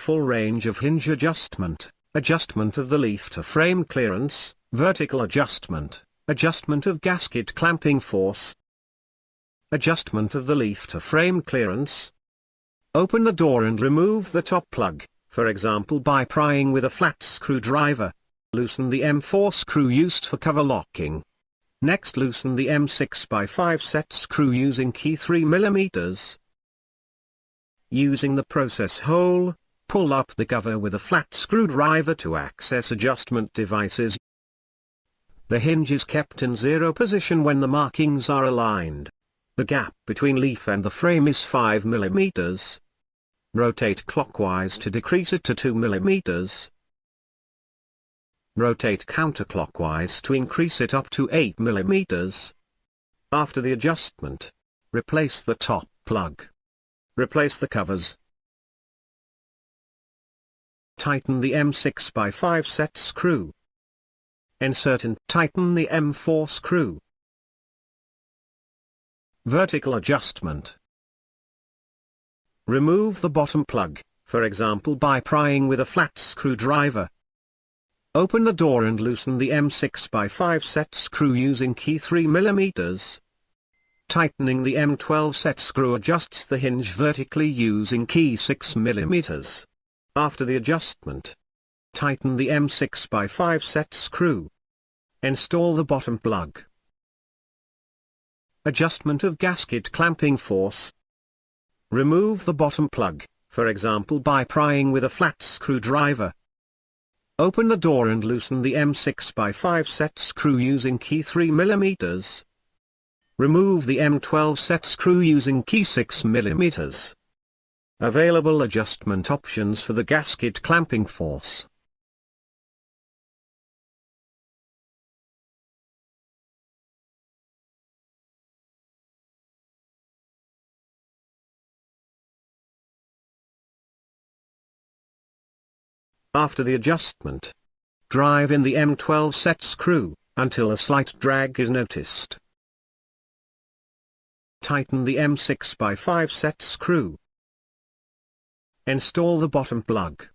full range of hinge adjustment, adjustment of the leaf to frame clearance, vertical adjustment, adjustment of gasket clamping force, adjustment of the leaf to frame clearance. Open the door and remove the top plug, for example by prying with a flat screwdriver. Loosen the M4 screw used for cover locking. Next loosen the M6x5 set screw using key 3 mm. Using the process hole, pull up the cover with a flat screwdriver to access adjustment devices. The hinge is kept in 0 position when the markings are aligned. The gap between leaf and the frame is 5 mm. Rotate clockwise to decrease it to 2 mm. Rotate counterclockwise to increase it up to 8 mm. After the adjustment, replace the top plug. Replace the covers. Tighten the M6x5 set screw. Insert and tighten the M4 screw. Vertical adjustment. Remove the bottom plug, for example by prying with a flat screwdriver. Open the door and loosen the M6x5 set screw using key 3 mm. Tightening the M12 set screw adjusts the hinge vertically using key 6 mm. After the adjustment, tighten the M6x5 set screw. Install the bottom plug. Adjustment of gasket clamping force. Remove the bottom plug, for example by prying with a flat screwdriver. Open the door and loosen the M6x5 set screw using key 3 mm. Remove the M12 set screw using key 6 mm. Available adjustment options for the gasket clamping force. After the adjustment, drive in the M12 set screw, until a slight drag is noticed. Tighten the M6x5 set screw. Install the bottom plug.